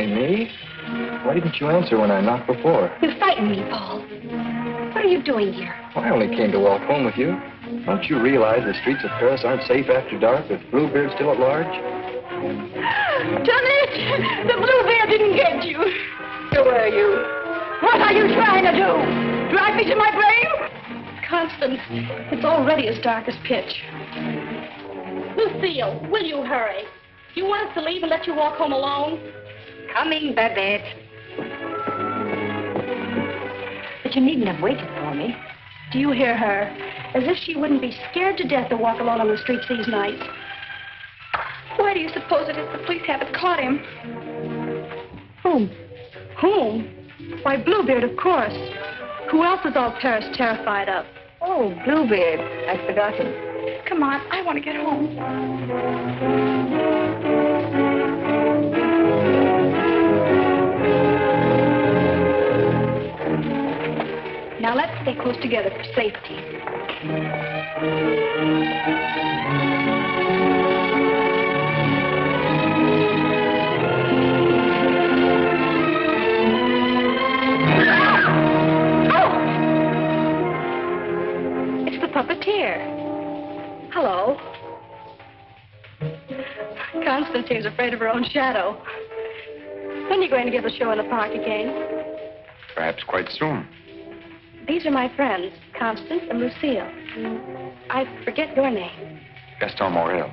Only me? Why didn't you answer when I knocked before? You frightened me, Paul. What are you doing here? I only came to walk home with you. Don't you realize the streets of Paris aren't safe after dark with Bluebeard still at large? Johnny, the Bluebeard didn't get you. Who are you? What are you trying to do? Drive me to my grave? Constance, it's already as dark as pitch. Lucille, will you hurry? Do you want us to leave and let you walk home alone? Coming, Babette. But you needn't have waited for me. Do you hear her? As if she wouldn't be scared to death to walk alone on the streets these nights. Why do you suppose it is the police haven't caught him? Whom? Whom? Why, Bluebeard, of course. Who else is all Paris terrified of? Oh, Bluebeard. I'd forgotten. Come on, I want to get home. Now let's stay close together for safety. It's the puppeteer. Hello. Constance here's afraid of her own shadow. When are you going to give a show in the park again? Perhaps quite soon. These are my friends, Constance and Lucille. I forget your name. Gaston Morel.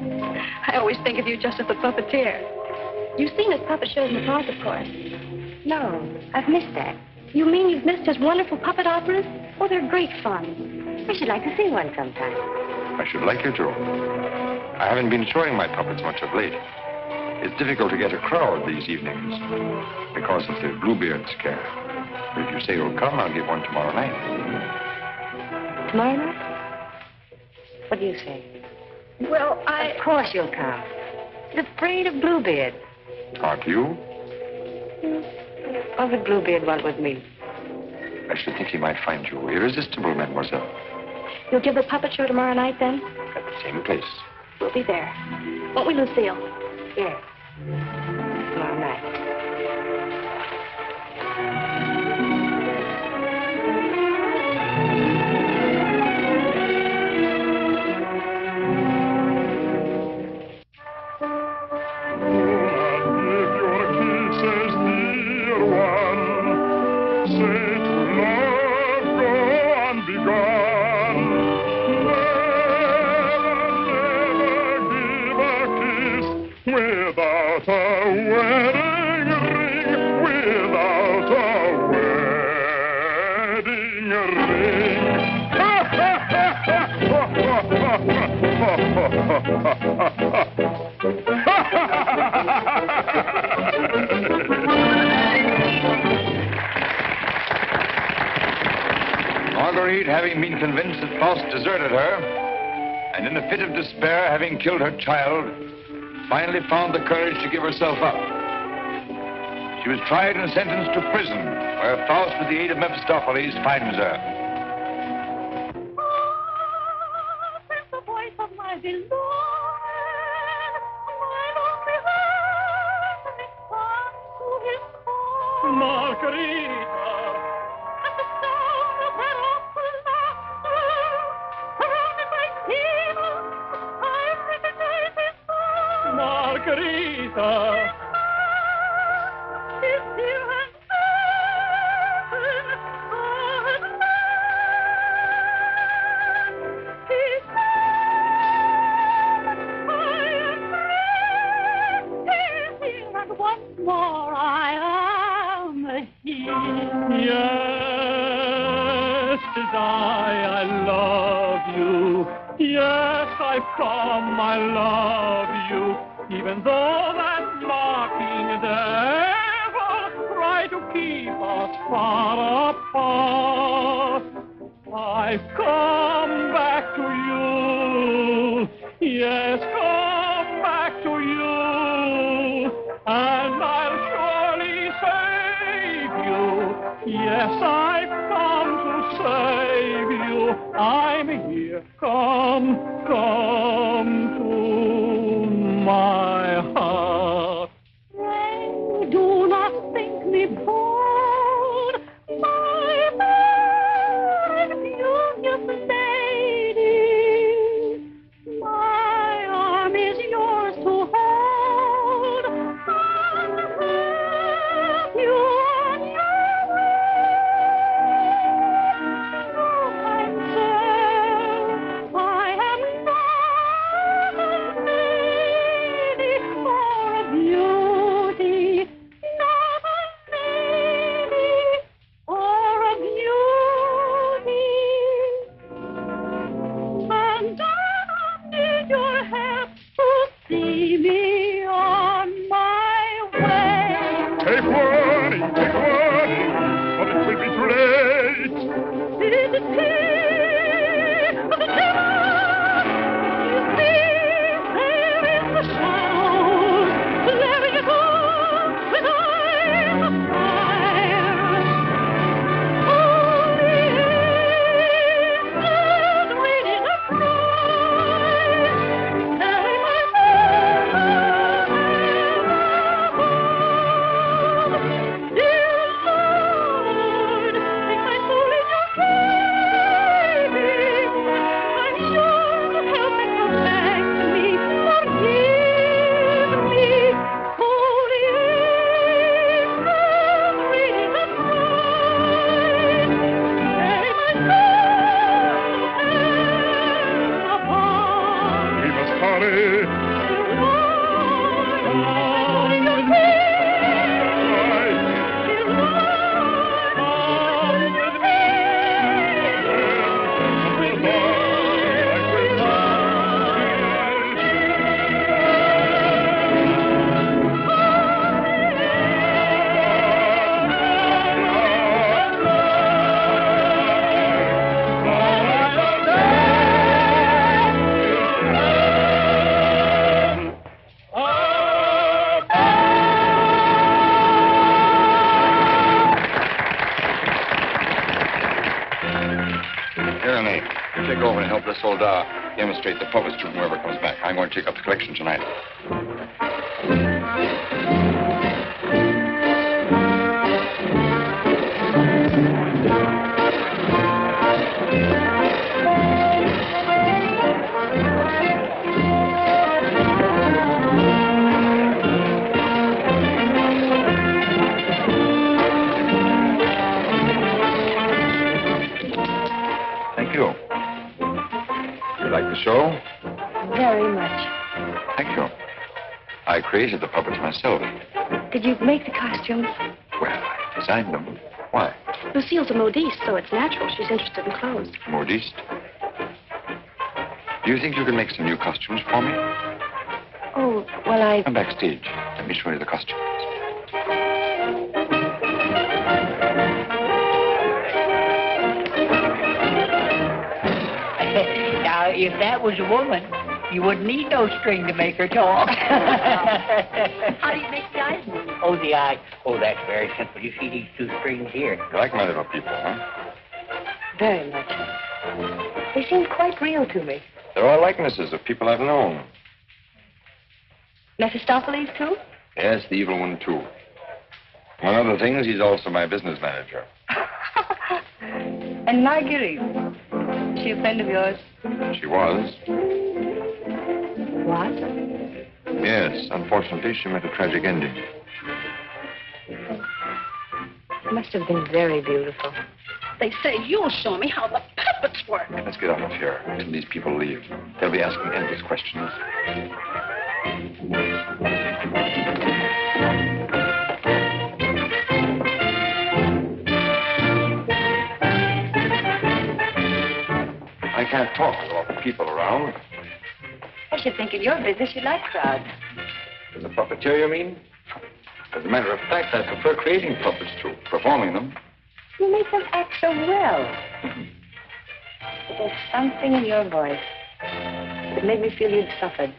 I always think of you just as the puppeteer. You've seen his puppet shows in the park, of course. No, I've missed that. You mean you've missed his wonderful puppet operas? Oh, they're great fun. I should like to see one sometime. I should like you to. I haven't been showing my puppets much of late. It's difficult to get a crowd these evenings because of the Bluebeard scare. But if you say you'll come, I'll give one tomorrow night. Tomorrow night? What do you say? Well, Of course you'll come. He's afraid of Bluebeard. Aren't you? What would Bluebeard want with me? I should think he might find you irresistible, mademoiselle. You'll give the puppet show tomorrow night, then? At the same place. We'll be there. Won't we, Lucille? Yes. Tomorrow night. Without a wedding ring, without a wedding ring. Marguerite, having been convinced that Faust deserted her, and in a fit of despair, having killed her child, finally found the courage to give herself up. She was tried and sentenced to prison, where Faust, with the aid of Mephistopheles, finds her. It's the voice of my beloved, my lonely heart responds to his call. Margarita, At the sound of her awful laughter, surrounded by demons, I recognize his voice. Margarita. His dear and certain God. He said, I am here, and once more I am here. Yes, tis I love you. Yes, I've come, I love you. Even though that mocking devil try to keep us far apart, I've come back to you. Yes, come back to you. And I'll surely save you. Yes, I've come to save you. I'm here. Come to my heart. Pray do not Demonstrate the puppets to whoever comes back. I'm going to take up the collection tonight. Thank you. Like the show? Very much. Thank you. I created the puppets myself. Did you make the costumes? Well, I designed them. Why? Lucille's a modiste, so it's natural she's interested in clothes. Modiste? Do you think you can make some new costumes for me? Oh, well, Come backstage. Let me show you the costumes. Now, if that was a woman, you wouldn't need no string to make her talk. how do you make the eyes move? Oh, the eye. Oh, that's very simple. You see these two strings here? You like my little people, huh? Very much. They seem quite real to me. They're all likenesses of people I've known. Mephistopheles, too? Yes, the evil one, too. Among other things, he's also my business manager. And Marguerite. Is she a friend of yours? She was. What? Yes, unfortunately, she met a tragic ending. It must have been very beautiful. They say you'll show me how the puppets work. Let's get out of here until these people leave. They'll be asking endless questions. I can't talk with all the people around. I should think in your business you like crowds. As a puppeteer, you mean? As a matter of fact, I prefer creating puppets to performing them. You make them act so well. But there's something in your voice that made me feel you'd suffered.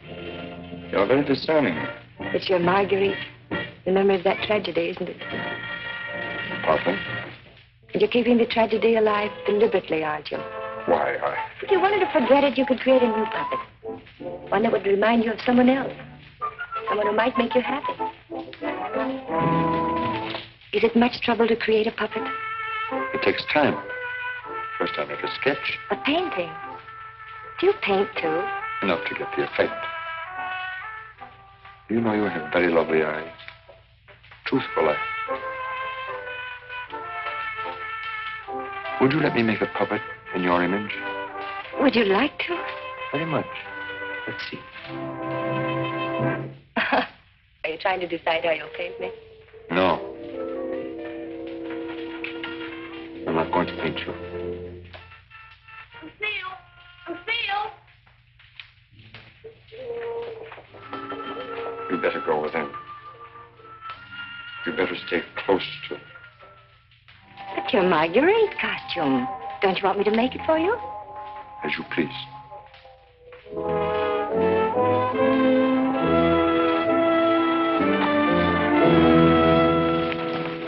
You're very discerning. It's your Marguerite. The memory of that tragedy, isn't it? Partly. And you're keeping the tragedy alive deliberately, aren't you? Why, If you wanted to forget it, you could create a new puppet. One that would remind you of someone else. Someone who might make you happy. Is it much trouble to create a puppet? It takes time. First I make a sketch. A painting? Do you paint, too? Enough to get the effect. You know you have very lovely eyes. Truthful eyes. Would you let me make a puppet in your image? Would you like to? Very much. Let's see. Are you trying to decide how you'll paint me? No. I'm not going to paint you. Lucille! You better go with him. You better stay close to him. But your Marguerite costume. Don't you want me to make it for you? As you please.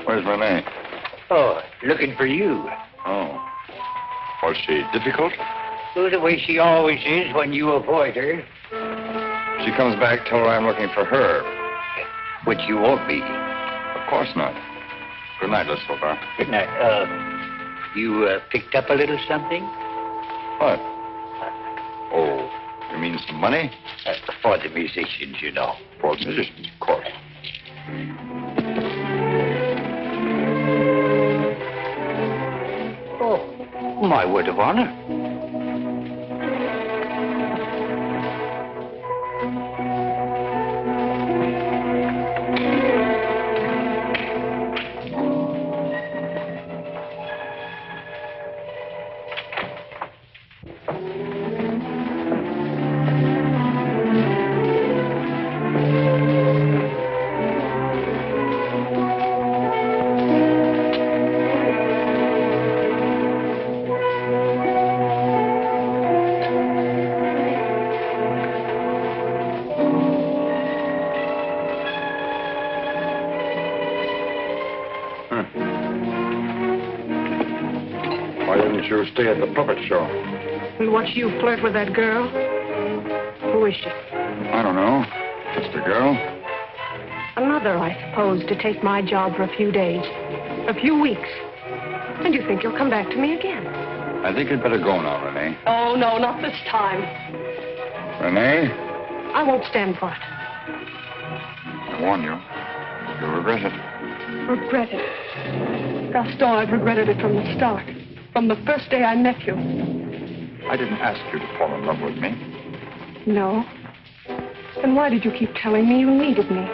Where's Renee? Oh, looking for you. Oh. Was she difficult? Oh, the way she always is when you avoid her. She comes back, tell her I'm looking for her. Which you won't be. Of course not. Good night, Miss Silver. Good night. You picked up a little something? What? Oh, you mean some money? For the musicians, you know. For musicians, of course. Oh, my word of honor. You stay at the puppet show. And watch you flirt with that girl? Who is she? I don't know. Just a girl. Another, I suppose, to take my job for a few days. A few weeks. And you think you'll come back to me again? I think you'd better go now, Renee. Oh, no, not this time. Renee? I won't stand for it. I warn you. You'll regret it. Regret it? Gaston, I've regretted it from the start. From the first day I met you. I didn't ask you to fall in love with me. No. Then why did you keep telling me you needed me?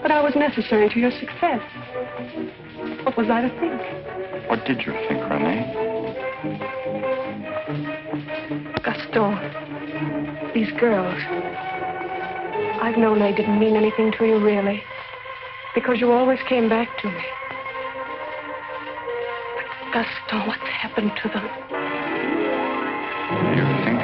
That I was necessary to your success? What was I to think? What did you think, Renee? Gaston, these girls. I've known they didn't mean anything to you, really. Because you always came back to me. Gaston, what's happened to them? You think?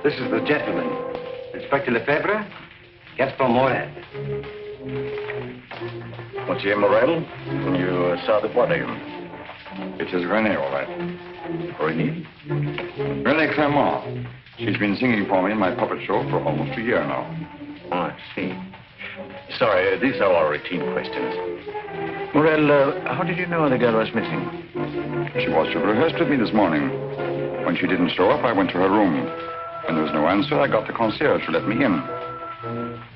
This is the gentleman. Inspector Lefebvre, Gaston Morel. Monsieur Morel, you saw the body. It is Renee, all right. Renee? Renee Clermont. She's been singing for me in my puppet show for almost a year now. Oh, I see. Sorry, these are all routine questions. Morel, how did you know the girl was missing? She was to have rehearsed with me this morning. When she didn't show up, I went to her room. When there was no answer, I got the concierge to let me in.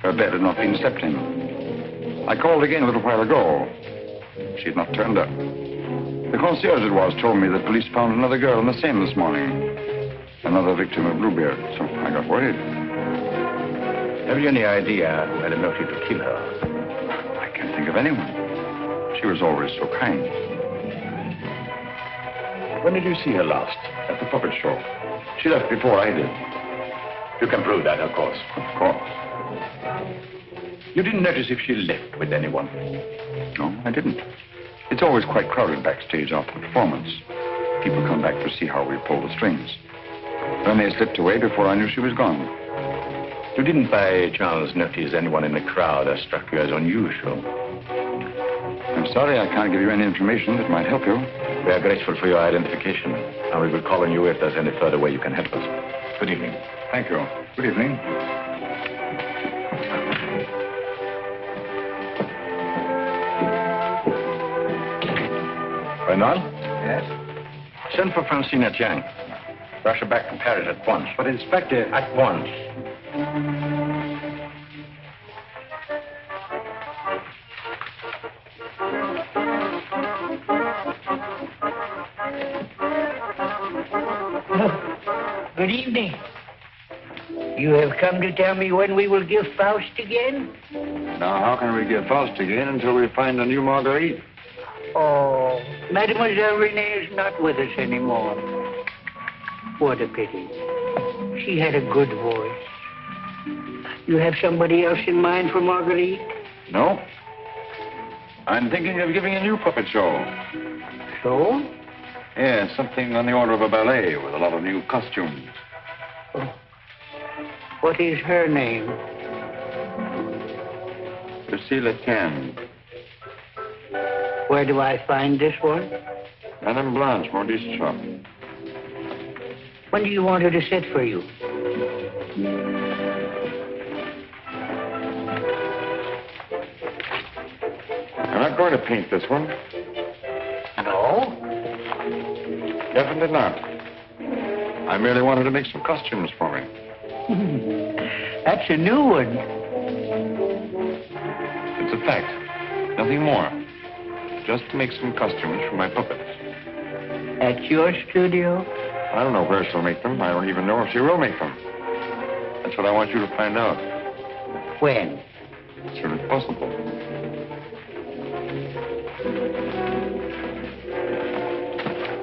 Her bed had not been slept in. I called again a little while ago. She had not turned up. The concierge it was told me that police found another girl in the Seine this morning. Another victim of Bluebeard, so I got worried. Have you any idea who had a motive to kill her? I can't think of anyone. She was always so kind. When did you see her last? At the puppet show. She left before I did. You can prove that, of course. Of course. You didn't notice if she left with anyone? No, I didn't. It's always quite crowded backstage after the performance. People come back to see how we pull the strings. Then they slipped away before I knew she was gone. You didn't by chance notice anyone in the crowd that struck you as unusual? I'm sorry I can't give you any information that might help you. We are grateful for your identification, and we will call on you if there's any further way you can help us. Good evening. Thank you. Good evening. Bernard? Yes? Send for Francine Tiang. Rush her back to Paris at once. But, Inspector... At once. Good evening. You have come to tell me when we will give Faust again? Now, how can we give Faust again until we find a new Marguerite? Oh, Mademoiselle Renee is not with us anymore. What a pity. She had a good voice. You have somebody else in mind for Marguerite? No. I'm thinking of giving a new puppet show. So? Yes, something on the order of a ballet with a lot of new costumes. Oh. What is her name? Lucille Etienne. Where do I find this one? Madame Blanche, Maurice's shop. When do you want her to sit for you? I'm not going to paint this one. No? Definitely not. I merely wanted to make some costumes for me. That's a new one. It's a fact. Nothing more. Just to make some costumes for my puppets. At your studio? I don't know where she'll make them. I don't even know if she will make them. That's what I want you to find out. When? As soon as possible.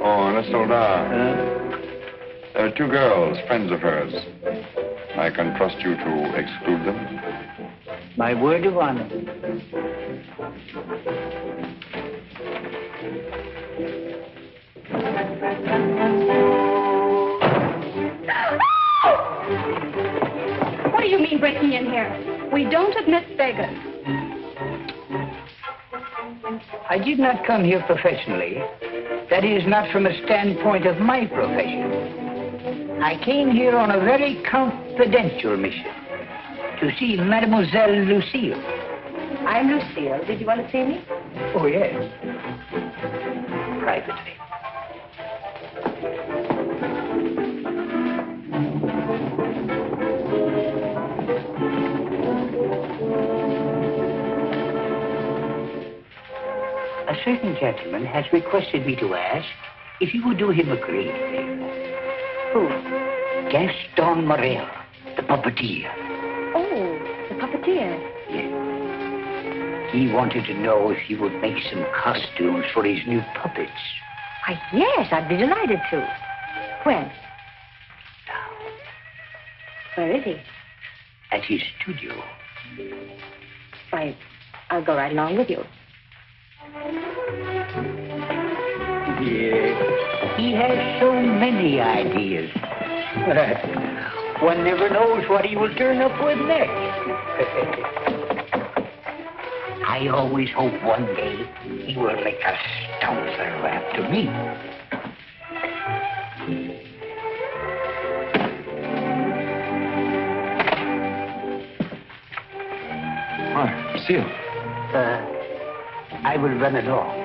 Oh, and a soldat. There are two girls, friends of hers. I can trust you to exclude them? My word of honor. What do you mean breaking in here? We don't admit beggars. I did not come here professionally. That is not from a standpoint of my profession. I came here on a very confidential mission to see Mademoiselle Lucille. I'm Lucille. Did you want to see me? Oh, yes. Privately. A certain gentleman has requested me to ask if you would do him a great favor. Who? Gaston Morel, the puppeteer. Oh, the puppeteer. Yes. He wanted to know if you would make some costumes for his new puppets. Why, yes, I'd be delighted to. When? Now, Where is he? at his studio. Why, I'll go right along with you. Yes. He has so many ideas. One never knows what he will turn up with next. I always hope one day he will make a stoutler after me. Hi, Lucille. I will run along.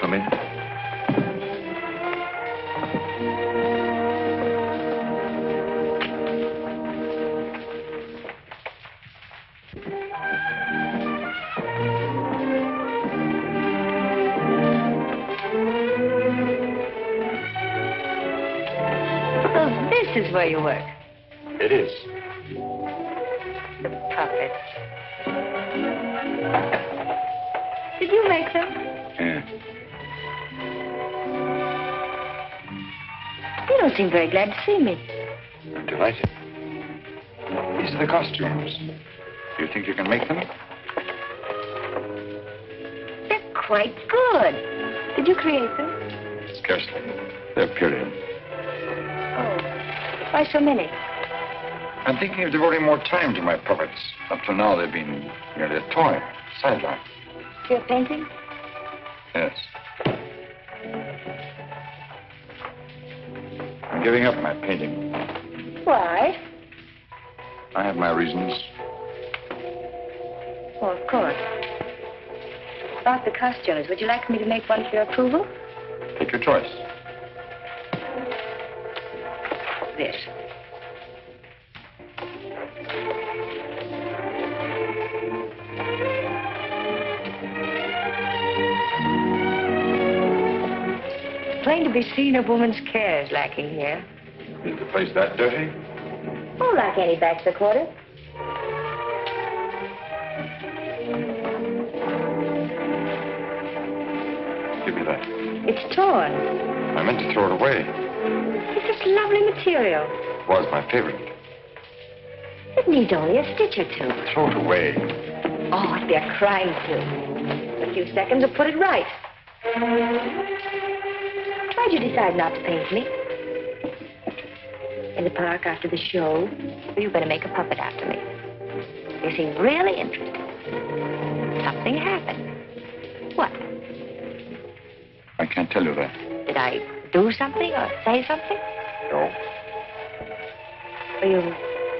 Come in. So this is where you work. It is. The puppets. You make them. Yeah. You don't seem very glad to see me. I'm delighted. These are the costumes. Do you think you can make them? They're quite good. Did you create them? Scarcely. They're period. Oh, why so many? I'm thinking of devoting more time to my puppets. Up to now, they've been merely a toy, sideline. You're painting? Yes. I'm giving up my painting. Why? I have my reasons. Oh, of course. About the costumes, would you like me to make one for your approval? Take your choice. This. Plain to be seen, a woman's care is lacking here. Is the place that dirty? Oh, like any bachelor quarter. Give me that. It's torn. I meant to throw it away. It's this lovely material. It was my favorite. It needs only a stitch or two. Throw it away. Oh, it'd be a crime to. A few seconds will put it right. Why'd you decide not to paint me? In the park after the show, were you going to make a puppet after me? You seem really interested. Something happened. What? I can't tell you that. Did I do something or say something? No. Were you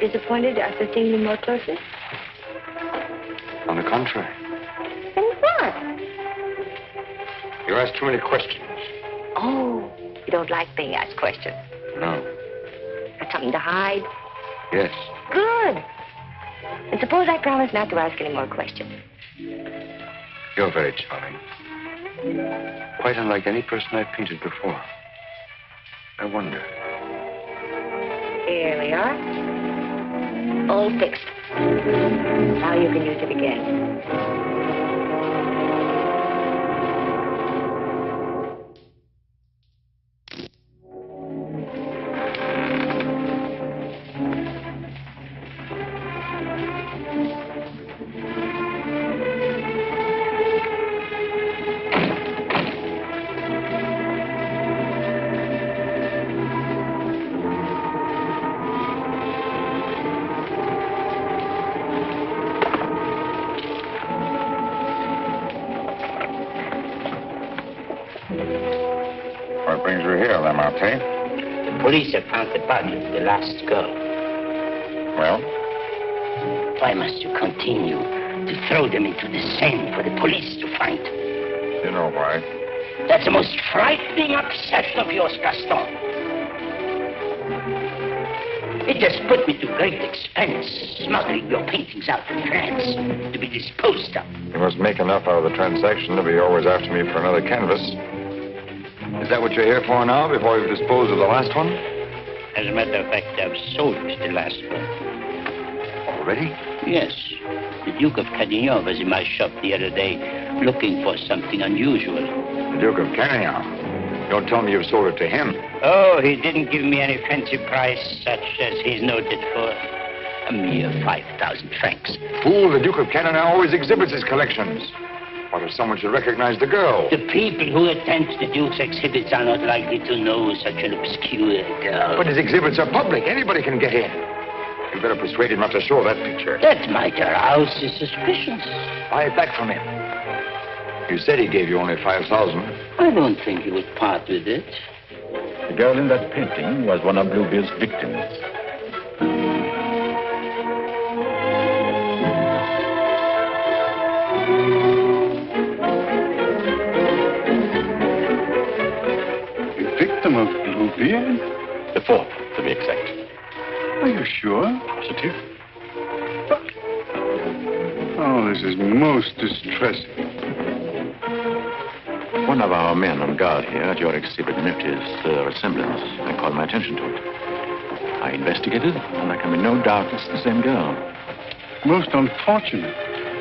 disappointed after seeing me more closely? On the contrary. Then what? You ask too many questions. Oh, you don't like being asked questions. No. Got something to hide? Yes. Good. And suppose I promise not to ask any more questions. You're very charming. Quite unlike any person I've painted before. I wonder. Here we are. All fixed. Now you can use it again. What brings you here, Lamartine? The police have found the body of the last girl. Well? Why must you continue to throw them into the Seine for the police to find? You know why. That's the most frightening obsession of yours, Gaston. It has put me to great expense, smuggling your paintings out of France to be disposed of. You must make enough out of the transaction to be always after me for another canvas. Is that what you're here for now, before you've disposed of the last one? As a matter of fact, I've sold the last one. Already? Yes. The Duke of Carradine was in my shop the other day, looking for something unusual. The Duke of Carradine? Don't tell me you've sold it to him. Oh, he didn't give me any fancy price, such as he's noted for. A mere 5,000 francs. Fool, the Duke of Carradine always exhibits his collections. What if someone should recognize the girl? The people who attend the Duke's exhibits are not likely to know such an obscure girl. But his exhibits are public. Anybody can get in. You better persuade him not to show that picture. That might arouse his suspicions. Buy it back from him. You said he gave you only 5,000. I don't think he would part with it. The girl in that painting was one of Bluebeard's victims. Victim of Bluebeard? The fourth, to be exact. Are you sure? Positive. Oh, this is most distressing. One of our men on guard here at your exhibit noticed a resemblance. I called my attention to it. I investigated, and there can be no doubt it's the same girl. Most unfortunate.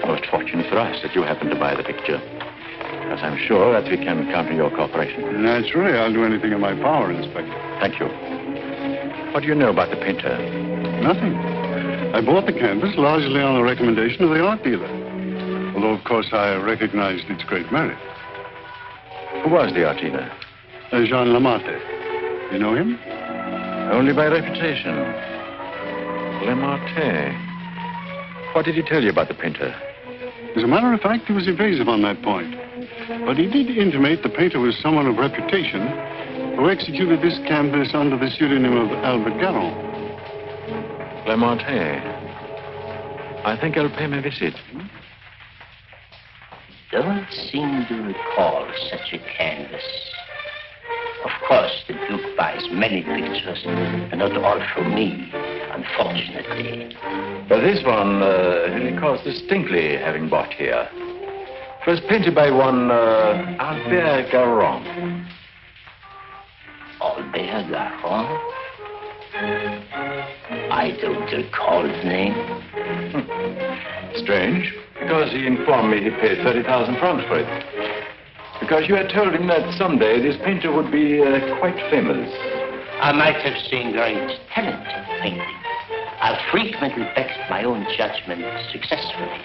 Most fortunate for us that you happened to buy the picture. Because I'm sure that we can count on your cooperation. Naturally, I'll do anything in my power, Inspector. Thank you. What do you know about the painter? Nothing. I bought the canvas largely on the recommendation of the art dealer. Although, of course, I recognized its great merit. Who was the art dealer? Jean Lamarté. You know him? Only by reputation. Lamarté. What did he tell you about the painter? As a matter of fact, he was evasive on that point. But he did intimate the painter was someone of reputation who executed this canvas under the pseudonym of Albert Garon. Lamarté. I think I'll pay him a visit. Don't seem to recall such a canvas. Of course, the Duke buys many pictures, and not all from me, unfortunately. But this one, he recalls distinctly having bought here. It was painted by one Albert Garon. Albert Garon? I don't recall the name. Strange, because he informed me he paid 30,000 francs for it. Because you had told him that someday this painter would be quite famous. I might have seen great talent in painting. I've frequently backed my own judgment successfully.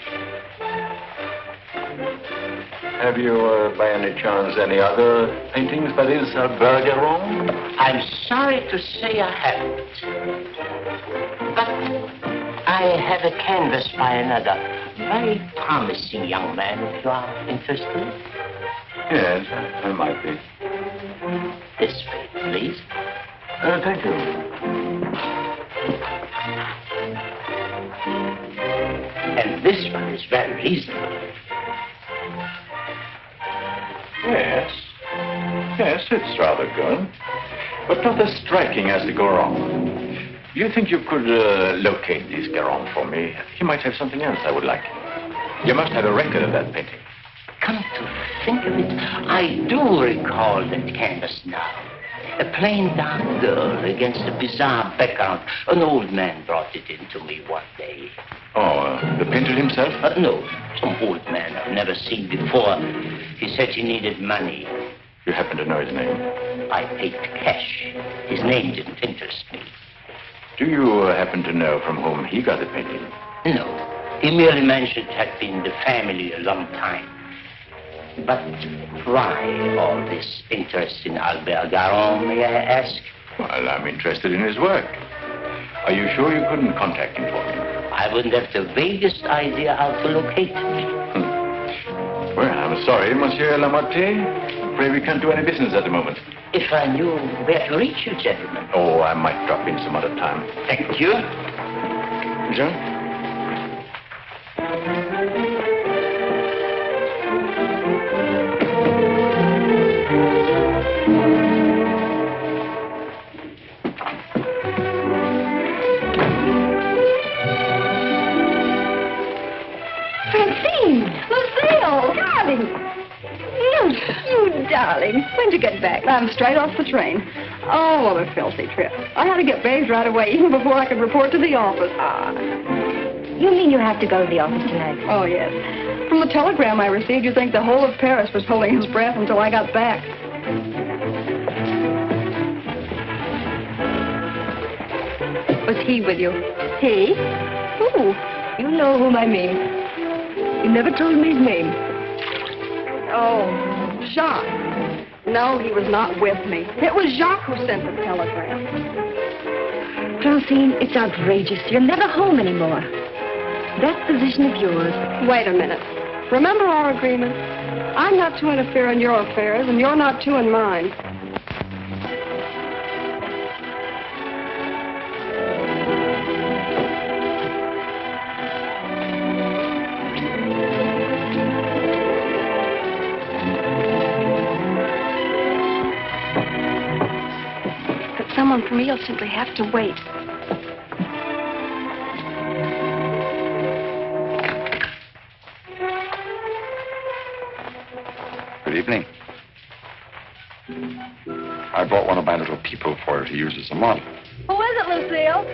Have you, by any chance, any other paintings by this Albert Garon? I'm sorry to say I haven't. But I have a canvas by another very promising young man, if you are interested. Yes, I might be. This way, please. Thank you. And this one is very reasonable. Yes. Yes, it's rather good. But not as striking as the Garon. Do you think you could locate this Garon for me? He might have something else I would like. You must have a record of that painting. Come to think of it, I do recall that canvas now. A plain dark girl against a bizarre background. An old man brought it in to me one day. Oh, the painter himself? No, some old man I've never seen before. He said he needed money. You happen to know his name? I paid cash. His name didn't interest me. Do you happen to know from whom he got the painting? No. He merely mentioned it had been the family a long time. But why all this interest in Albert Garon, may I ask? Well, I'm interested in his work. Are you sure you couldn't contact him for me? I wouldn't have the vaguest idea how to locate him. Well, I'm sorry, Monsieur Lamarté. Afraid we can't do any business at the moment. If I knew where to reach you, gentlemen. Oh, I might drop in some other time. Thank you. Jean? You darling. When'd you get back? I'm straight off the train. Oh, what a filthy trip. I had to get bathed right away, even before I could report to the office. You mean you have to go to the office tonight? Oh, yes. From the telegram I received, you'd think the whole of Paris was holding his breath until I got back. Was he with you? He? Who? You know whom I mean. You never told me his name. Oh, Jacques. No, he was not with me. It was Jacques who sent the telegram. Francine, it's outrageous. You're never home anymore. That position of yours. Wait a minute. Remember our agreement? I'm not to interfere in your affairs, and you're not to in mine. Someone for me will simply have to wait. Good evening. I brought one of my little people for her to use as a model. Who is it, Lucille?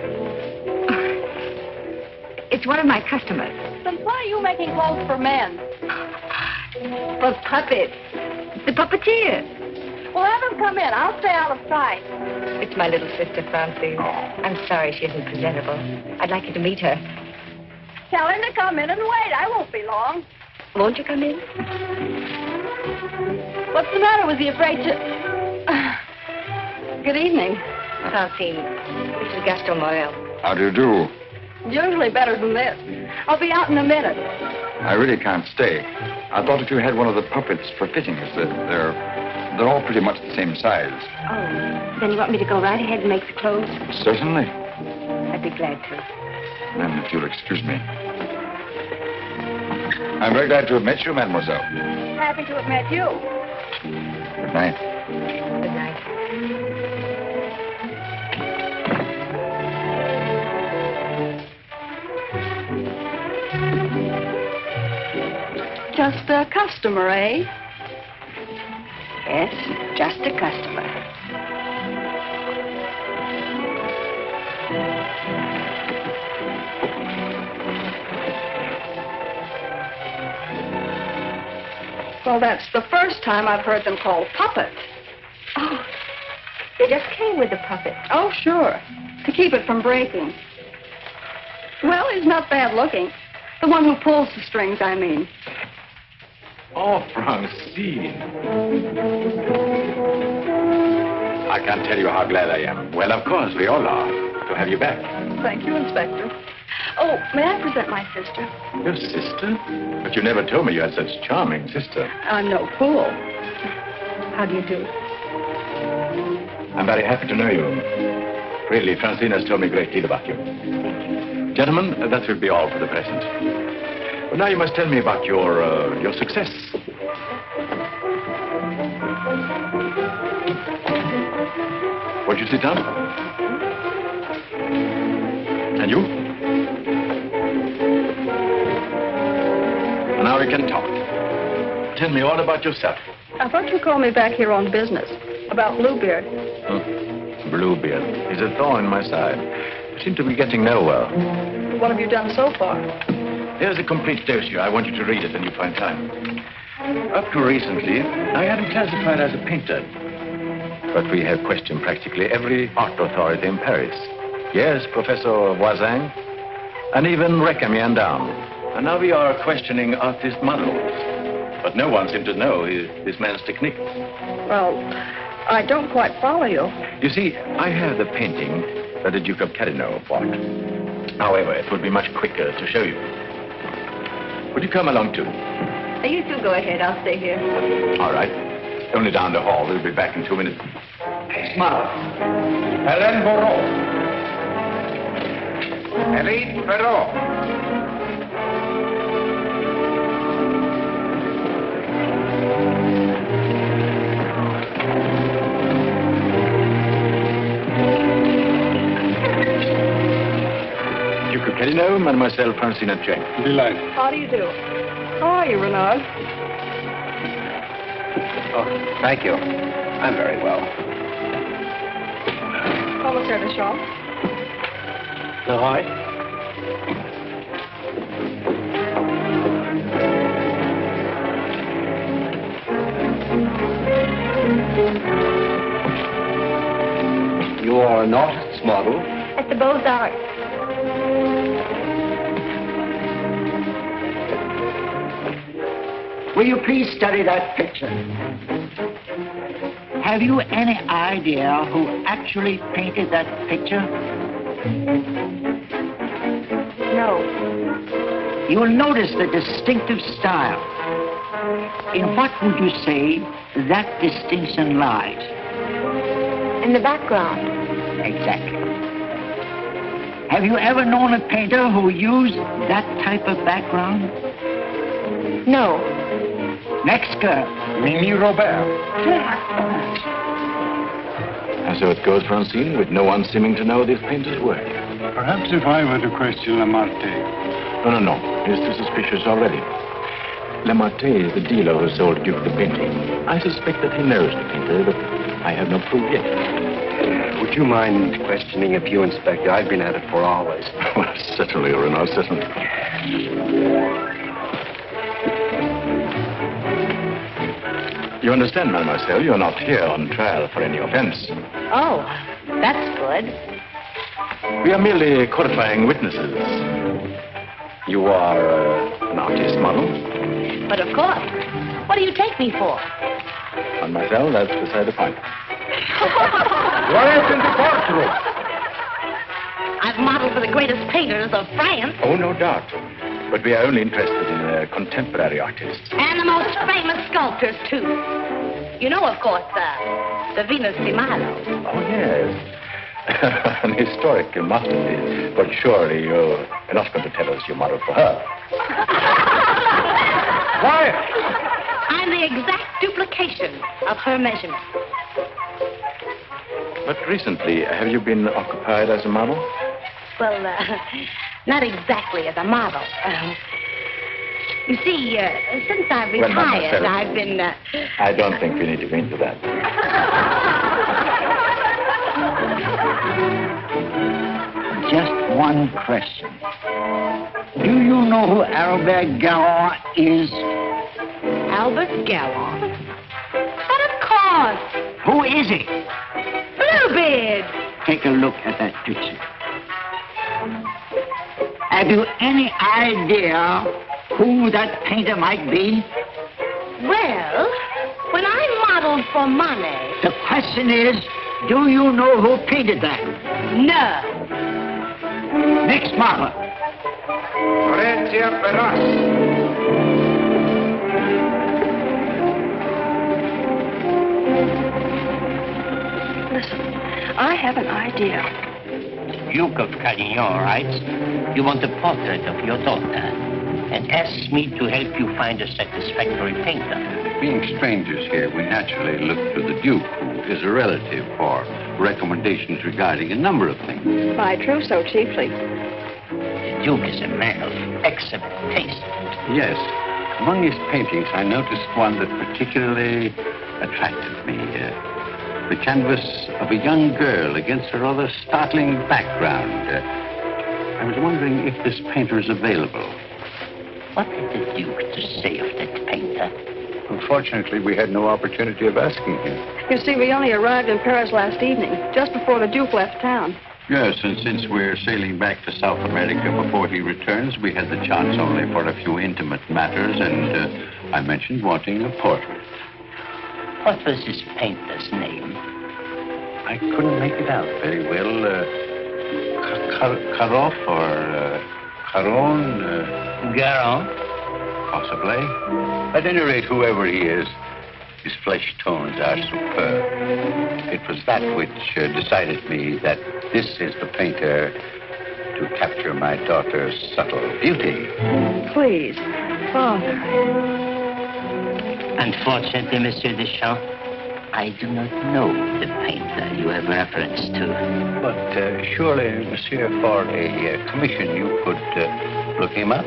It's one of my customers. Then why are you making clothes for men? For puppets. The puppeteer. Well, have them come in. I'll stay out of sight. It's my little sister, Francine. I'm sorry she isn't presentable. I'd like you to meet her. Tell him to come in and wait. I won't be long. Won't you come in? What's the matter? Was he afraid to... Good evening. Francine, this is Gaston Morel. How do you do? Usually better than this. I'll be out in a minute. I really can't stay. I thought if you had one of the puppets for fittings, they're all pretty much the same size. Oh, then you want me to go right ahead and make the clothes? Certainly. I'd be glad to. Then, if you'll excuse me. I'm very glad to have met you, mademoiselle. Happy to have met you. Good night. Good night. Just a customer, eh? Yes, just a customer. Well, that's the first time I've heard them called puppets. Oh, they just came with the puppet. Oh, sure. To keep it from breaking. Well, he's not bad looking. The one who pulls the strings, I mean. Oh, Francine. I can't tell you how glad I am. Well, of course, we all are, to have you back. Thank you, Inspector. Oh, may I present my sister? Your sister? But you never told me you had such a charming sister. I'm no fool. How do you do? I'm very happy to know you. Really, Francine has told me a great deal about you. Gentlemen, that will be all for the present. Well, now you must tell me about your success. Won't you sit down? And you? And now we can talk. Tell me all about yourself. I thought you called me back here on business. About Bluebeard. Bluebeard is a thorn in my side. You seem to be getting nowhere. What have you done so far? Here's a complete dossier. I want you to read it when you find time. Up to recently, I had him classified as a painter. But we have questioned practically every art authority in Paris. Yes, Professor Voisin, and even Recamier down. And now we are questioning artist models. But no one seems to know this man's technique. Well, I don't quite follow you. You see, I have the painting that the Duke of Carradine bought. However, it would be much quicker to show you. Would you come along too? You two go ahead. I'll stay here. All right. Only down the hall. We'll be back in 2 minutes. Smile. Hélène Moreau. Elite Perrault. Duke of Carradine, Mademoiselle Francine Jane. Delighted. How do you do? How are you, Renard? Oh, thank you. I'm very well. Commissaire de Champ. Leroy? You are an artist's model? At the Beaux-Arts. Will you please study that picture? Have you any idea who actually painted that picture? No. You will notice the distinctive style. In what would you say that distinction lies? In the background. Exactly. Have you ever known a painter who used that type of background? No. Next girl. Mimi Robert. And so it goes, Francine, with no one seeming to know this painter's work. Perhaps if I were to question Lamartine. No. He's too suspicious already. Lamartine is the dealer who sold Duke the painting. I suspect that he knows the painter, but I have no proof yet. Would you mind questioning a few, Inspector? I've been at it for hours. Well, certainly, Renaud, certainly. You understand, mademoiselle, you're not here on trial for any offense. Oh, that's good. We are merely qualifying witnesses. You are an artist model? But of course. What do you take me for? Mademoiselle, that's beside the point. Quiet in the courtroom. I've modeled for the greatest painters of France. Oh, no doubt. But we are only interested in contemporary artists. And the most famous sculptors, too. You know, of course, the Venus de Milo. Oh, yes. An historical masterpiece. But surely you're not going to tell us you modeled for her. Quiet. I'm the exact duplication of her measurements. But recently, have you been occupied as a model? Well, not exactly as a model. You see, since I've retired, I've been... I don't think we need to go into that. Just one question. Do you know who Albert Garron is? Albert Garron? But of course. Who is he? Bluebeard. Take a look at that picture. Have you any idea who that painter might be? Well, when I modeled for Monet... The question is, do you know who painted that? No. Next model. Listen, I have an idea. Duke of Carradine writes, you want a portrait of your daughter and asks me to help you find a satisfactory painter. Being strangers here, we naturally look to the Duke, who is a relative, for recommendations regarding a number of things. My trousseau, chiefly. The Duke is a man of excellent taste. Yes. Among his paintings, I noticed one that particularly attracted me. The canvas of a young girl against a rather startling background. I was wondering if this painter is available. What had the Duke to say of that painter? Unfortunately, we had no opportunity of asking him. You see, we only arrived in Paris last evening, just before the Duke left town. Yes, and since we're sailing back to South America before he returns, we had the chance only for a few intimate matters, and I mentioned wanting a portrait. What was this painter's name? I couldn't make it out very well. Karoff or Caron? Garron? Possibly. At any rate, whoever he is, his flesh tones are superb. It was that which decided me that this is the painter to capture my daughter's subtle beauty. Please, Father. Unfortunately, Monsieur Deschamps, I do not know the painter you have reference to. But surely, Monsieur, for a commission, you could look him up.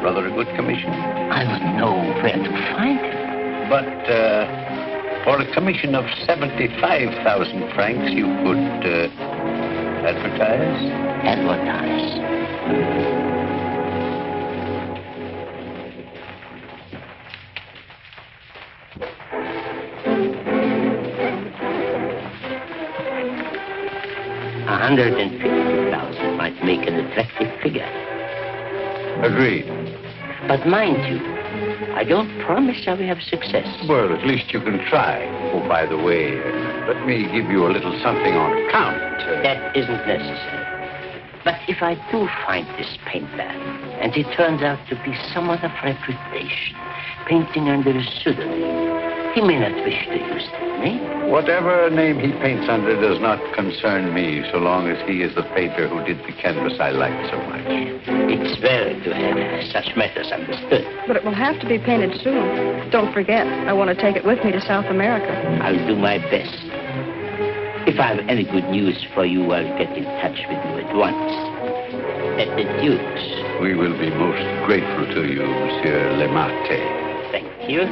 Rather a good commission. I would know where to find him. But for a commission of 75,000 francs, you could advertise? Advertise. 150,000 might make an attractive figure. Agreed. But mind you, I don't promise I will have success. Well, at least you can try. Oh, by the way, let me give you a little something on account. That isn't necessary. But if I do find this painter, and he turns out to be someone of reputation, painting under a pseudonym, he may not wish to use that name. Whatever name he paints under does not concern me, so long as he is the painter who did the canvas I like so much. It's well to have such matters understood. But it will have to be painted soon. Don't forget, I want to take it with me to South America. I'll do my best. If I have any good news for you, I'll get in touch with you at once. At the Duke's. We will be most grateful to you, Monsieur Lemarte. Thank you.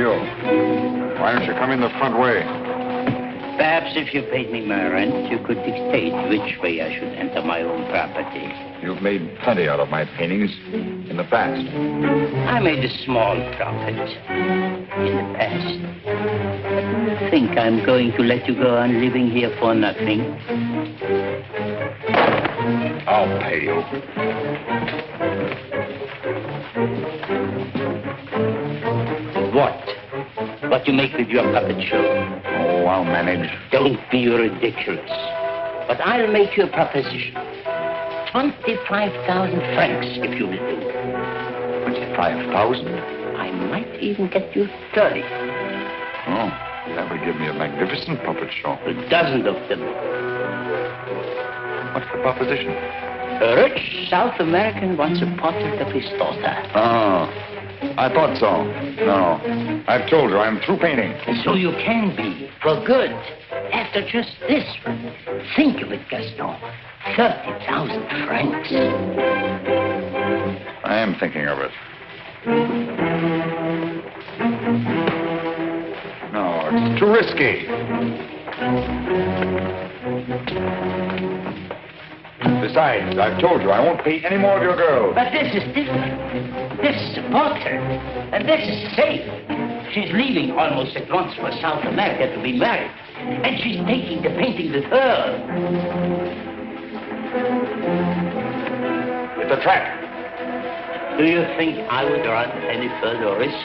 you. Why don't you come in the front way? Perhaps if you paid me my rent, you could dictate which way I should enter my own property. You've made plenty out of my paintings in the past. I made a small profit in the past. But do you think I'm going to let you go on living here for nothing? I'll pay you. What you make with your puppet show? Oh, I'll manage. Don't be ridiculous. But I'll make you a proposition. 25,000 francs, if you will do. 25,000? I might even get you 30. Oh, that would give me a magnificent puppet show. A dozen of them. What's the proposition? A rich South American wants a portrait of his daughter. Oh, I thought so. No, I've told her I'm through painting. So you can be, for good. After just this one. Think of it, Gaston. 30,000 francs. I am thinking of it. No, it's too risky. Besides, I've told you I won't pay any more of your girls. But this is different. This is a portrait. And this is safe. She's leaving almost at once for South America to be married. And she's taking the painting with her. It's a trap. Do you think I would run any further risk?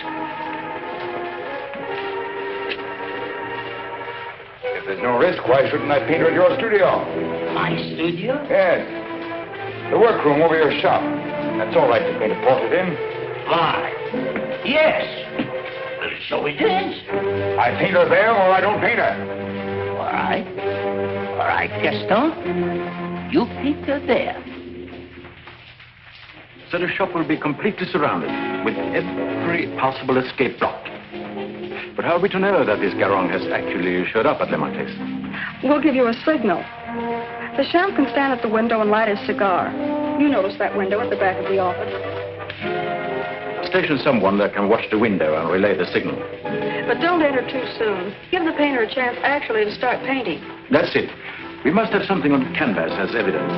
If there's no risk, why shouldn't I paint her at your studio? My studio? Yes. The workroom over your shop. That's all right to paint a portrait in. Why? Yes. Well, so it is. I paint her there or I don't paint her. All right. All right, Gaston. You paint her there. So the shop will be completely surrounded with every possible escape blocked. But how are we to know that this Garron has actually showed up at Le Marquis? We'll give you a signal. The chef can stand at the window and light his cigar. You notice that window at the back of the office. Station someone that can watch the window and relay the signal. But don't enter too soon. Give the painter a chance actually to start painting. That's it. We must have something on canvas as evidence.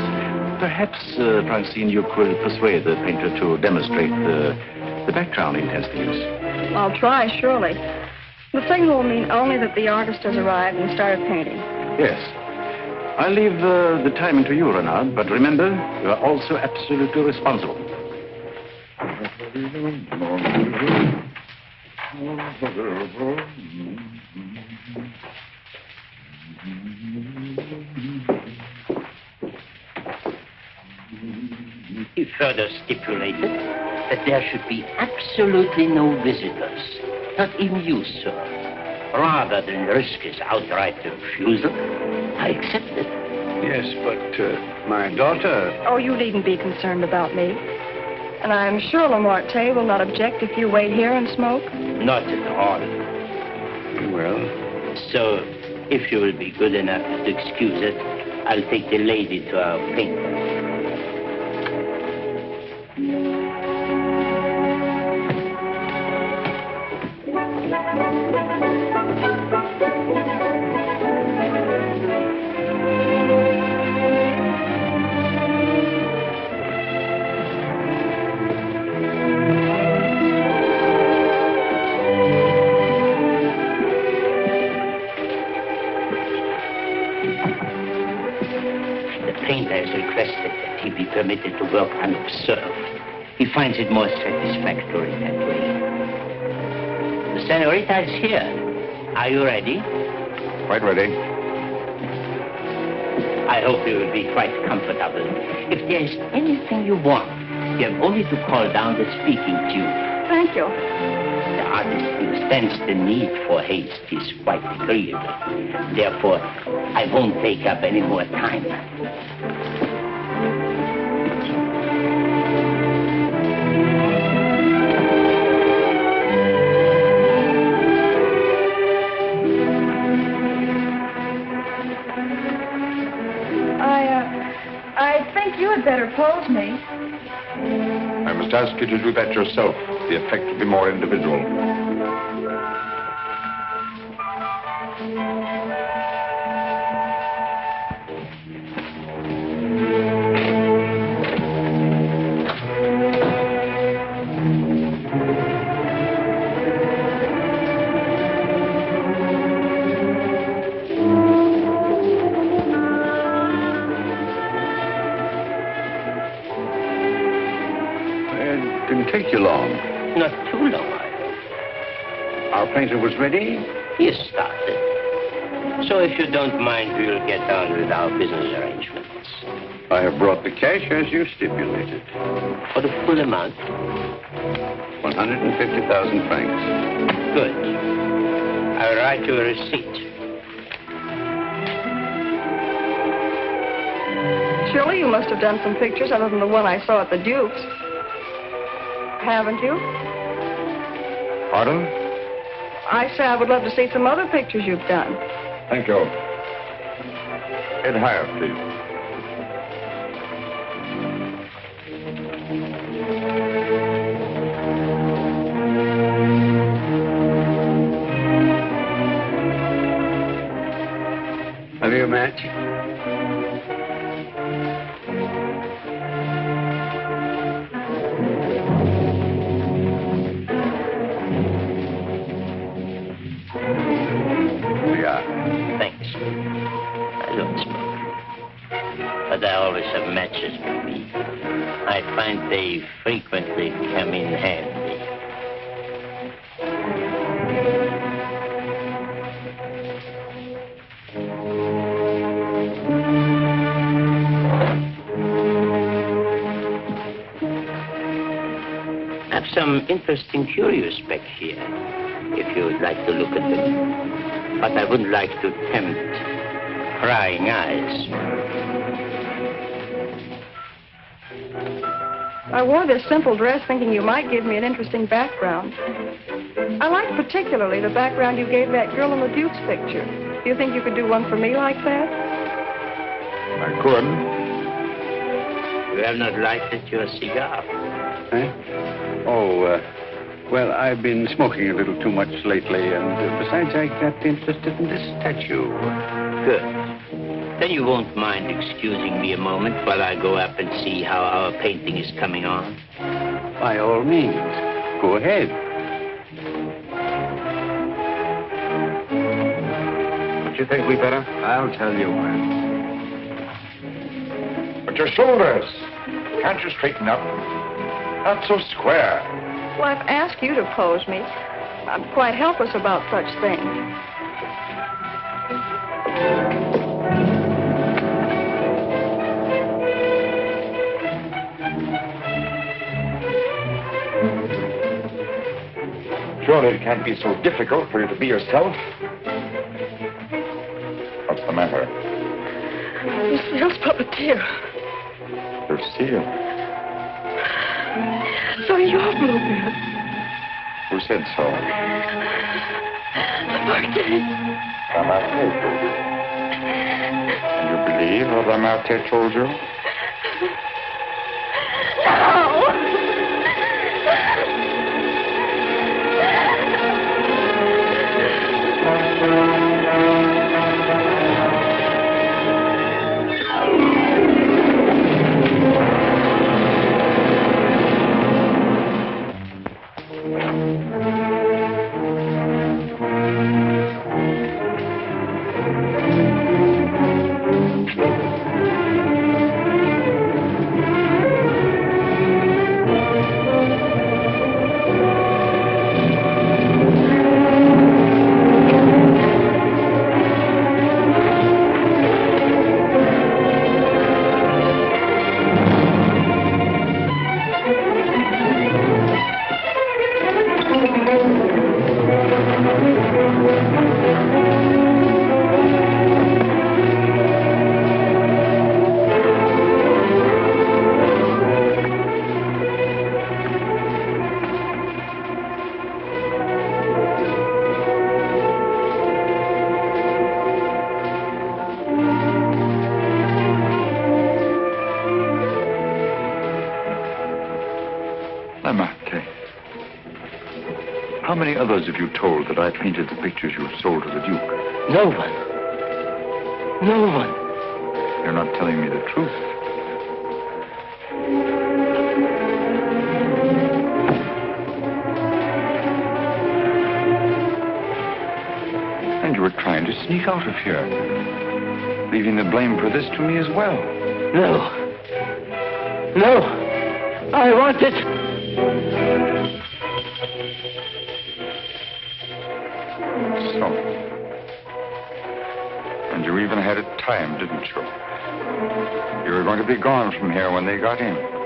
Perhaps, Francine, you could persuade the painter to demonstrate the background he intends to use. I'll try, surely. The signal will mean only that the artist has arrived and started painting. Yes. I'll leave the timing to you, Renard, but remember, you are also absolutely responsible. He further stipulated that there should be absolutely no visitors, not even you, sir. Rather than risk his outright refusal, I accepted. Yes, but my daughter... Oh, you needn't be concerned about me. And I'm sure Lamarte will not object if you wait here and smoke. Not at all. Well... So, if you will be good enough to excuse it, I'll take the lady to our painter. Permitted to work unobserved. He finds it more satisfactory that way. The senorita is here. Are you ready? Quite ready. I hope you will be quite comfortable. If there is anything you want, you have only to call down the speaking tube. Thank you. The artist understands the need for haste is quite agreeable. Therefore, I won't take up any more time. You had better pose me. I must ask you to do that yourself. The effect will be more individual. take you long? Not too long, I hope. Our painter was ready? He has started. So if you don't mind, we'll get on with our business arrangements. I have brought the cash as you stipulated. For the full amount? 150,000 francs. Good. I'll write you a receipt. Surely you must have done some pictures other than the one I saw at the Duke's. Haven't you? Pardon? I say I would love to see some other pictures you've done. Thank you. Head higher, please. Have you a match? Thanks. I don't smoke. But I always have matches with me. I find they frequently come in handy. I have some interesting curios back here, if you would like to look at them. But I wouldn't like to tempt prying eyes. I wore this simple dress thinking you might give me an interesting background. I like particularly the background you gave that girl in the Duke's picture. Do you think you could do one for me like that? I could. You have not lighted your cigar. Eh? Oh, well, I've been smoking a little too much lately, and besides, I got interested in this statue. Good. Then you won't mind excusing me a moment while I go up and see how our painting is coming on? By all means. Go ahead. Don't you think we better? I'll tell you when. But your shoulders. Can't you straighten up? Not so square. Well, I've asked you to pose me. I'm quite helpless about such things. Surely it can't be so difficult for you to be yourself. What's the matter? Lucille's puppeteer. Lucille. So you're Bluebeard. Who said so? Remarque. And you believe what Remarque told you? How many others have you told that I painted the pictures you have sold to the Duke? No one. No one. You're not telling me the truth. And you were trying to sneak out of here, leaving the blame for this to me as well. No. No. I want it So. And you even had it timed, didn't you? You were going to be gone from here when they got in.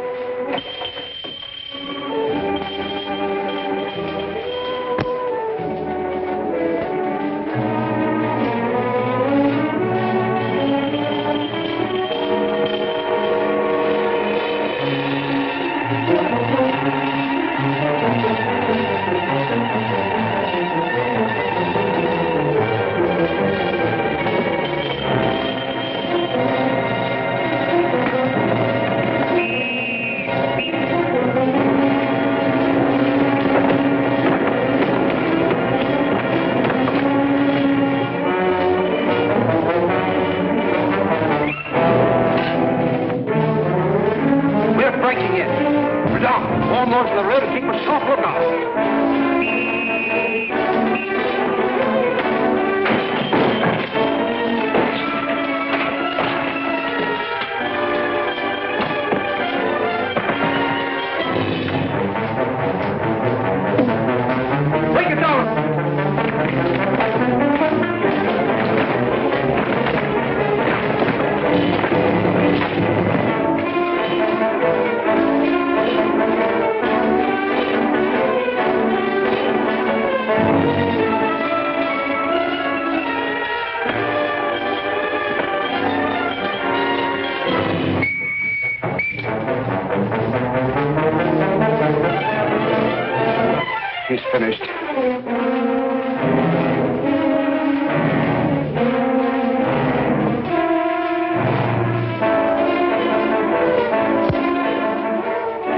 He's finished.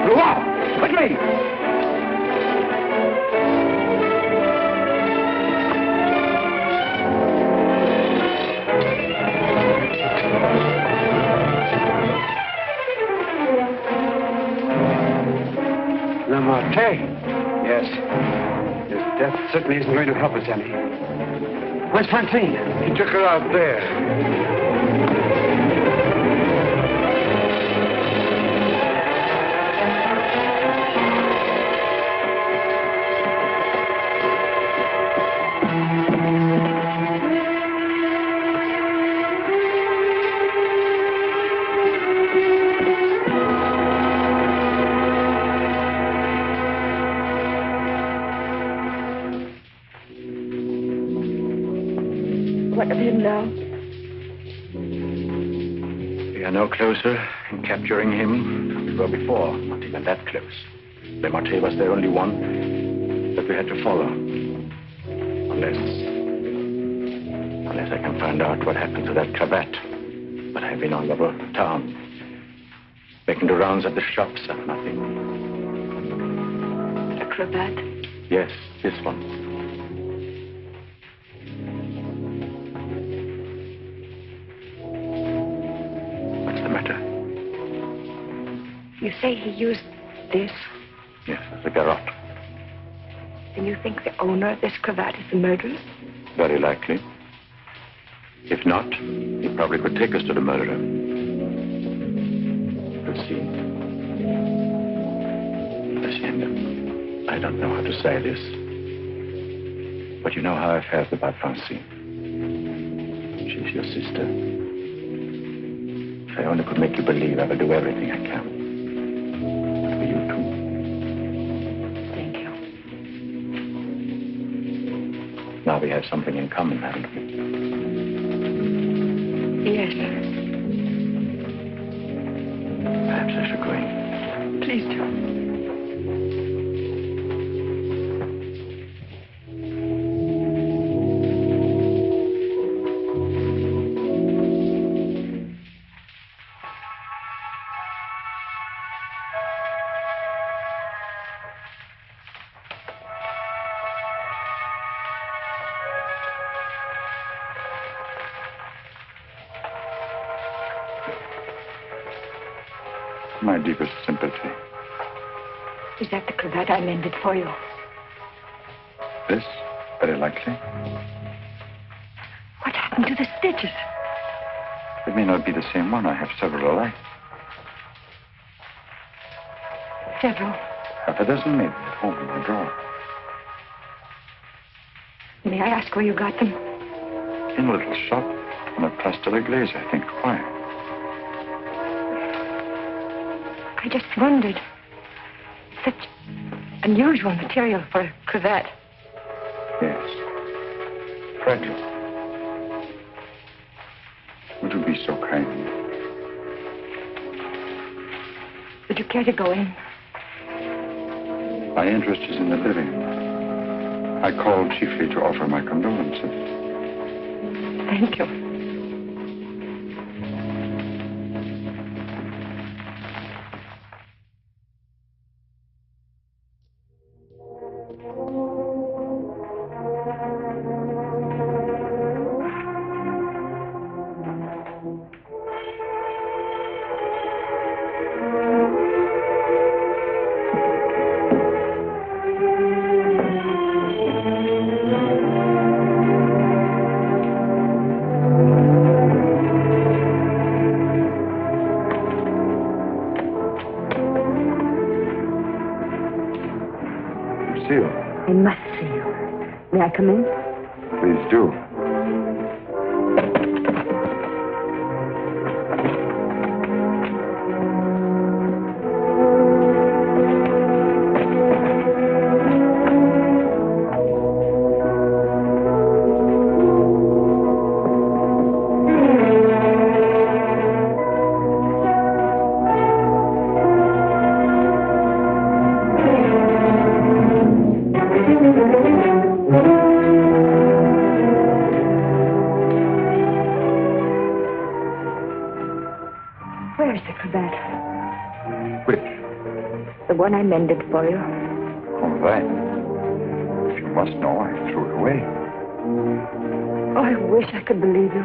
Go on! With me! Yes. His death certainly isn't going to help us any. Where's Francine? He took her out there. What of him now? We are no closer in capturing him than we were before. Not even that close. Le Marche was the only one that we had to follow. Unless I can find out what happened to that cravat. But I've been all over town, making the rounds at the shops and nothing. The cravat? Yes, this one. You say he used this? Yes, the garrote. And you think the owner of this cravat is the murderer? Very likely. If not, he probably could take us to the murderer. We'll see. Hacienda, I don't know how to say this, but you know how I felt about Francine. She's your sister. If I only could make you believe, I will do everything I can. For you too. Thank you. Now we have something in common, haven't we? Yes. Perhaps I should go in. Please do. My deepest sympathy. Is that the cravat I mended for you? This? Very likely. What happened to the stitches? It may not be the same one. I have several alike. Several. Half a dozen maybe at home in my drawer. May I ask where you got them? In a little shop on the Place de la Glaise, I think. Why? I just wondered. Such unusual material for a cravat. Yes. Fragile. Would you be so kind? Would you care to go in? My interest is in the living. I called chiefly to offer my condolences. Thank you. I must see you. May I come in? Please do. One I mended for you. Oh, that. If you must know, I threw it away. Oh, I wish I could believe you.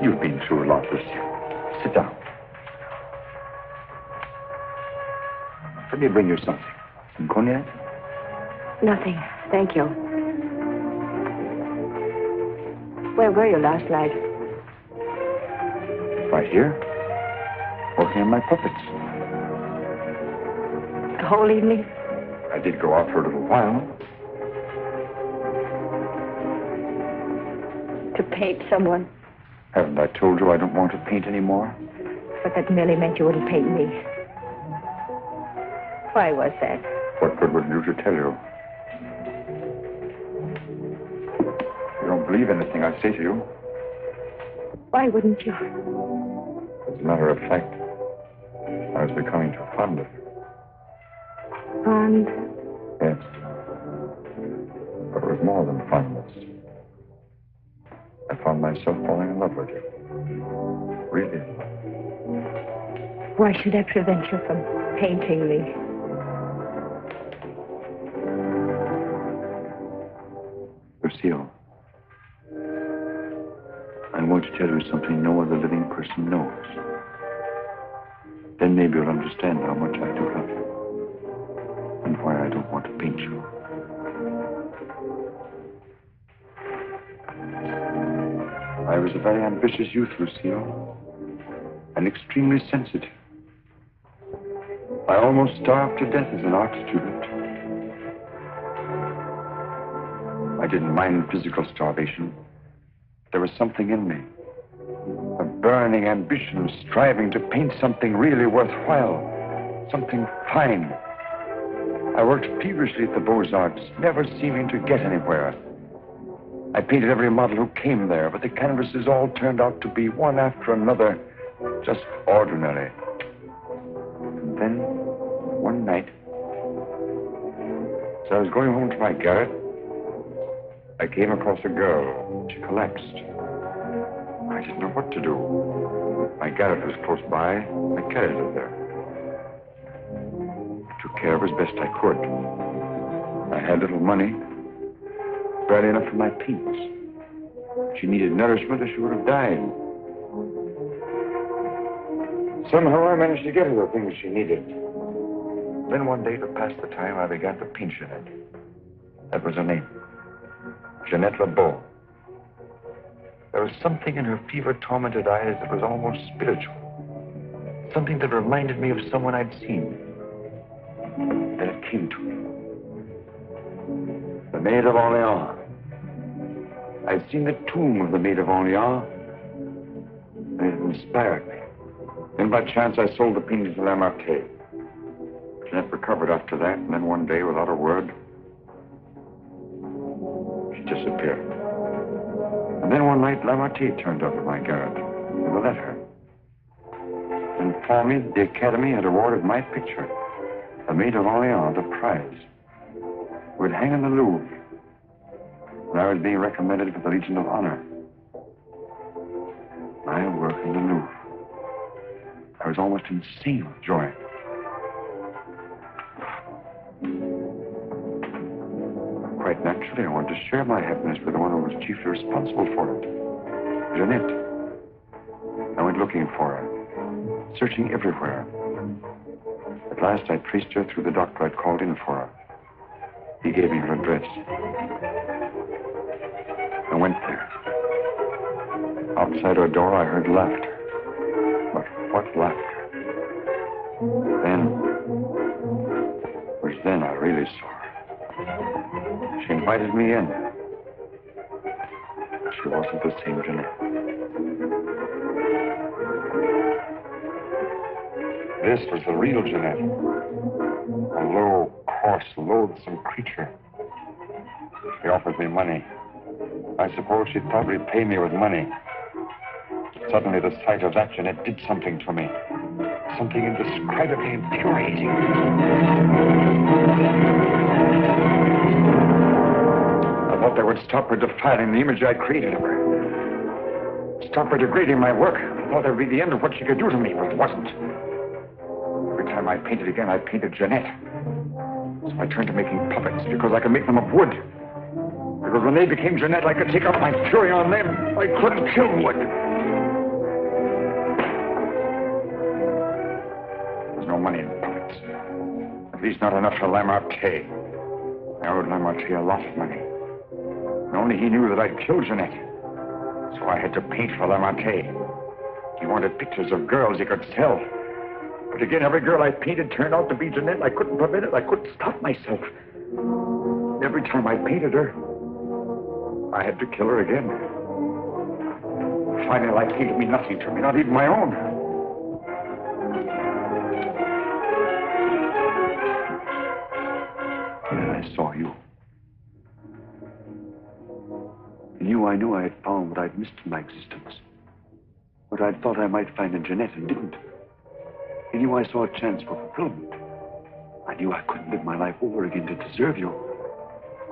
You've been through a lot, Lucia. Sit down. Let me bring you something. Some cognac? Nothing, thank you. Where were you last night? Right here. Working on my puppets. The whole evening? I did go out for a little while. To paint someone? Haven't I told you I don't want to paint anymore? But that merely meant you wouldn't paint me. Why was that? What good would it do to tell you? You don't believe anything I say to you. Why wouldn't you? As a matter of fact, I was becoming too fond of you. Fond? Yes. But it was more than fondness. I found myself falling in love with you. Really in love. Why should I prevent you from painting me? Lucille, I'm going to tell you something no other living person knows. Then maybe you'll understand how much I do love you. And why I don't want to paint you. I was a very ambitious youth, Lucille, and extremely sensitive. I almost starved to death as an art student. I didn't mind physical starvation. There was something in me, a burning ambition of striving to paint something really worthwhile, something fine. I worked feverishly at the Beaux-Arts, never seeming to get anywhere. I painted every model who came there, but the canvases all turned out to be, one after another, just ordinary. And then, one night, as I was going home to my garret, I came across a girl. She collapsed. I didn't know what to do. My garret was close by. I carried her there. Took care of her as best I could. I had little money, barely enough for my paints. She needed nourishment or she would have died. Somehow I managed to get her the things she needed. Then one day, to pass the time, I began to paint Jeanette. That was her name. Jeanette LeBeau. There was something in her fever-tormented eyes that was almost spiritual. Something that reminded me of someone I'd seen. then it came to me. The Maid of Orleans. I'd seen the tomb of the Maid of Orleans, and it inspired me. Then by chance I sold the painting to Lamarque. Jeanette recovered after that, and then one day, without a word, she disappeared. And then one night, Lamarque turned up at my garage with a letter. And informed me that the Academy had awarded my picture, the Maid of Orleans, the prize. It would hang in the Louvre. And I was being recommended for the Legion of Honor. My work in the Louvre. I was almost insane with joy. Quite naturally, I wanted to share my happiness with the one who was chiefly responsible for it, Jeanette. I went looking for her, searching everywhere. At last, I traced her through the doctor I'd called in for her. He gave me her address. I went there. Outside her door, I heard laughter. But what laughter? Then I really saw her. She invited me in. She wasn't the same Jeanette. This was the real Jeanette. A low, coarse, loathsome creature. She offered me money. I suppose she'd probably pay me with money. Suddenly, the sight of that Jeanette did something to me. Something indescribably infuriating. I thought that would stop her defiling the image I created of her. Stop her degrading my work. I thought that would be the end of what she could do to me, but it wasn't. Every time I painted again, I painted Jeanette. So I turned to making puppets because I could make them of wood. Because when they became Jeanette, I could take out my fury on them. I couldn't kill wood. No money in puppets. At least not enough for Lamarque. I owed Lamarque a lot of money. And only he knew that I'd killed Jeanette. So I had to paint for Lamarque. He wanted pictures of girls he could sell. But again, every girl I painted turned out to be Jeanette. I couldn't prevent it. I couldn't stop myself. Every time I painted her, I had to kill her again. Finally, life seemed to mean nothing to me, not even my own. I saw you. In you, I knew I had found what I'd missed in my existence. What I'd thought I might find in Jeanette and didn't. In you, I saw a chance for fulfillment. I knew I couldn't live my life over again to deserve you.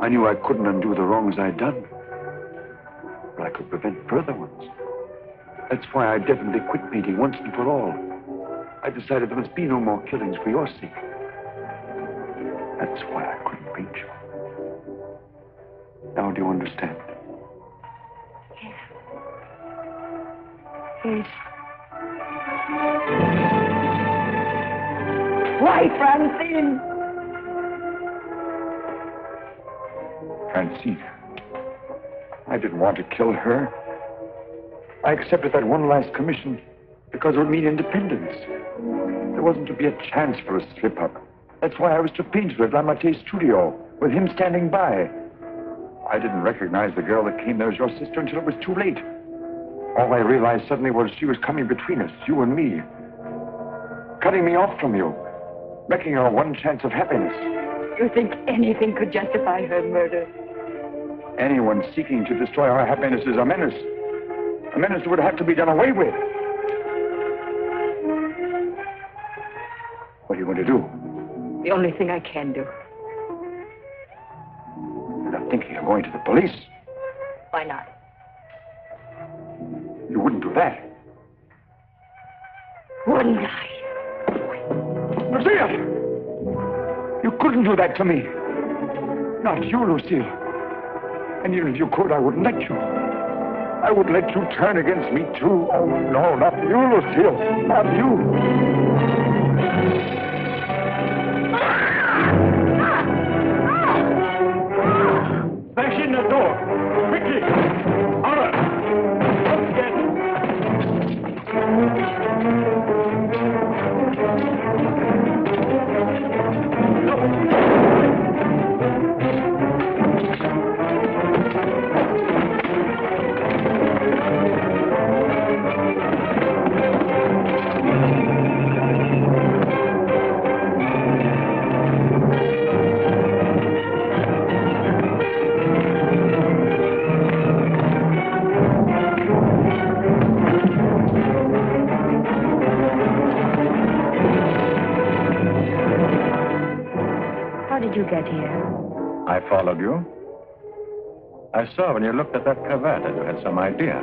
I knew I couldn't undo the wrongs I'd done. But I could prevent further ones. That's why I definitely quit painting once and for all. I decided there must be no more killings for your sake. That's why I couldn't paint you. Now do you understand? Yes. Yes. Why, Francine? Francine. I didn't want to kill her. I accepted that one last commission because it would mean independence. There wasn't to be a chance for a slip-up. That's why I was to paint her at Lamarque's studio, with him standing by. I didn't recognize the girl that came there as your sister until it was too late. All I realized suddenly was she was coming between us, you and me. Cutting me off from you. Wrecking our one chance of happiness. You think anything could justify her murder? Anyone seeking to destroy our happiness is a menace. A menace that would have to be done away with. What are you going to do? The only thing I can do. You're not thinking of going to the police? Why not? You wouldn't do that. Wouldn't I? Lucille! You couldn't do that to me. Not you, Lucille. And even if you could, I wouldn't let you. I wouldn't let you turn against me, too. Oh, no, not you, Lucille. Not you. Smash in the door. Quickly. Honor. Up again. No. get here? I followed you. I saw when you looked at that cravat that you had some idea.